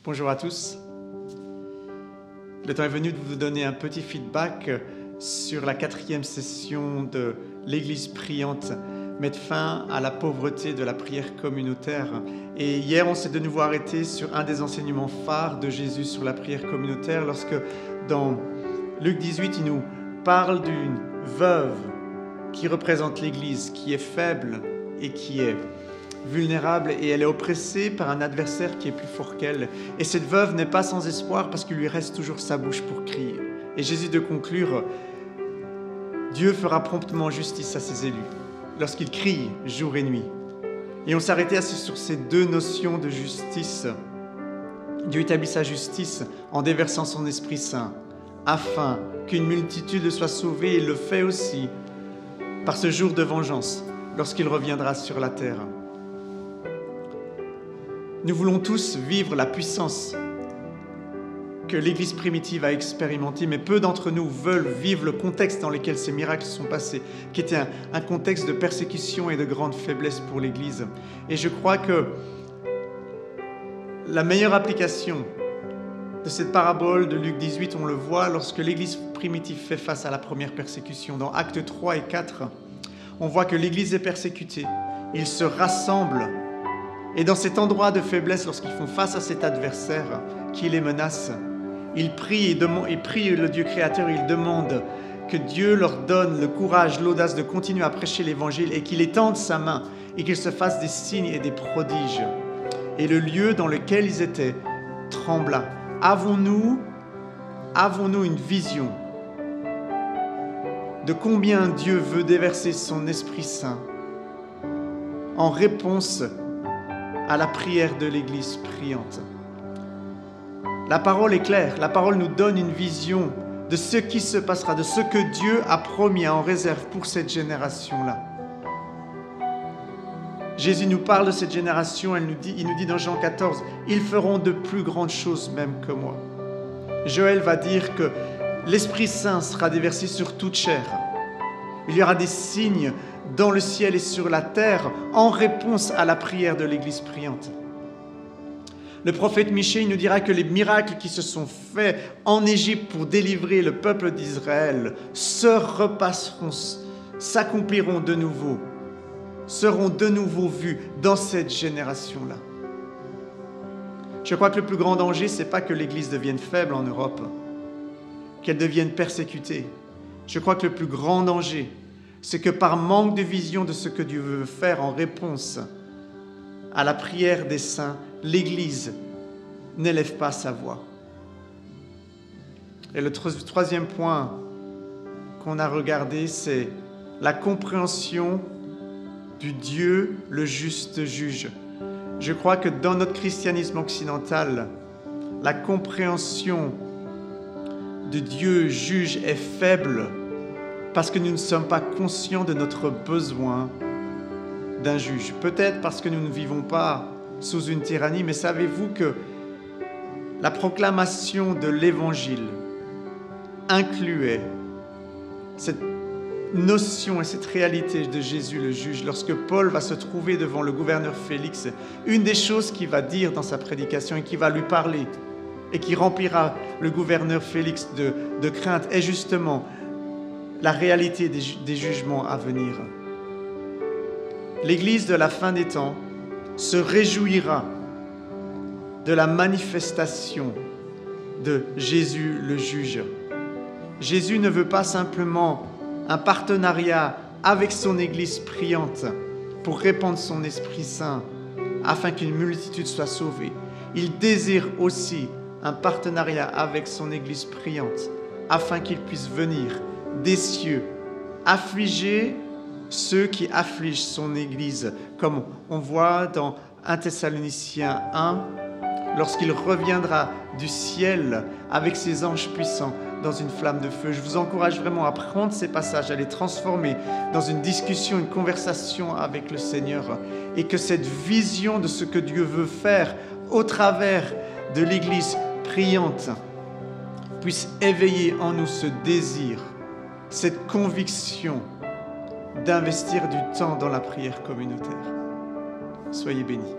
Bonjour à tous. Le temps est venu de vous donner un petit feedback sur la 4e session de l'Église priante, mettre fin à la pauvreté de la prière communautaire. Et hier, on s'est de nouveau arrêté sur un des enseignements phares de Jésus sur la prière communautaire, lorsque dans Luc 18, il nous parle d'une veuve qui représente l'Église, qui est faible et qui est vulnérable, et elle est oppressée par un adversaire qui est plus fort qu'elle. Et cette veuve n'est pas sans espoir parce qu'il lui reste toujours sa bouche pour crier. Et Jésus de conclure, Dieu fera promptement justice à ses élus lorsqu'ils crient jour et nuit. Et on s'arrêtait sur ces deux notions de justice. Dieu établit sa justice en déversant son Esprit Saint afin qu'une multitude soit sauvée, et il le fait aussi par ce jour de vengeance lorsqu'il reviendra sur la terre. Nous voulons tous vivre la puissance que l'Église primitive a expérimentée, mais peu d'entre nous veulent vivre le contexte dans lequel ces miracles sont passés, qui était un contexte de persécution et de grande faiblesse pour l'Église. Et je crois que la meilleure application de cette parabole de Luc 18, on le voit lorsque l'Église primitive fait face à la première persécution. Dans Actes 3 et 4, on voit que l'Église est persécutée, ils se rassemblent. Et dans cet endroit de faiblesse, lorsqu'ils font face à cet adversaire qui les menace, ils prient le Dieu créateur, ils demandent que Dieu leur donne le courage, l'audace de continuer à prêcher l'Évangile et qu'il étende sa main et qu'il se fasse des signes et des prodiges. Et le lieu dans lequel ils étaient trembla. Avons-nous une vision de combien Dieu veut déverser son Esprit Saint en réponse à la prière de l'Église priante? La parole est claire, la parole nous donne une vision de ce qui se passera, de ce que Dieu a promis en réserve pour cette génération-là. Jésus nous parle de cette génération, il nous dit dans Jean 14, « Ils feront de plus grandes choses même que moi. » Joël va dire que l'Esprit Saint sera déversé sur toute chair. Il y aura des signes dans le ciel et sur la terre en réponse à la prière de l'Église priante. Le prophète Michée nous dira que les miracles qui se sont faits en Égypte pour délivrer le peuple d'Israël se repasseront, s'accompliront de nouveau, seront de nouveau vus dans cette génération-là. Je crois que le plus grand danger, ce n'est pas que l'Église devienne faible en Europe, qu'elle devienne persécutée. Je crois que le plus grand danger, c'est que par manque de vision de ce que Dieu veut faire en réponse à la prière des saints, l'Église n'élève pas sa voix. Et le troisième point qu'on a regardé, c'est la compréhension du Dieu, le juste juge. Je crois que dans notre christianisme occidental, la compréhension de Dieu juge est faible parce que nous ne sommes pas conscients de notre besoin d'un juge. Peut-être parce que nous ne vivons pas sous une tyrannie, mais savez-vous que la proclamation de l'Évangile incluait cette notion et cette réalité de Jésus le juge. Lorsque Paul va se trouver devant le gouverneur Félix, une des choses qu'il va dire dans sa prédication et qui va lui parler et qui remplira le gouverneur Félix de crainte est justement la réalité des jugements à venir. L'Église de la fin des temps se réjouira de la manifestation de Jésus le juge. Jésus ne veut pas simplement un partenariat avec son Église priante pour répandre son Esprit Saint afin qu'une multitude soit sauvée. Il désire aussi un partenariat avec son Église priante afin qu'il puisse venir des cieux affliger ceux qui affligent son Église, comme on voit dans 1 Thessaloniciens 1, lorsqu'il reviendra du ciel avec ses anges puissants dans une flamme de feu. Je vous encourage vraiment à prendre ces passages, à les transformer dans une discussion, une conversation avec le Seigneur, et que cette vision de ce que Dieu veut faire au travers de l'Église priante puisse éveiller en nous ce désir, cette conviction d'investir du temps dans la prière communautaire. Soyez bénis.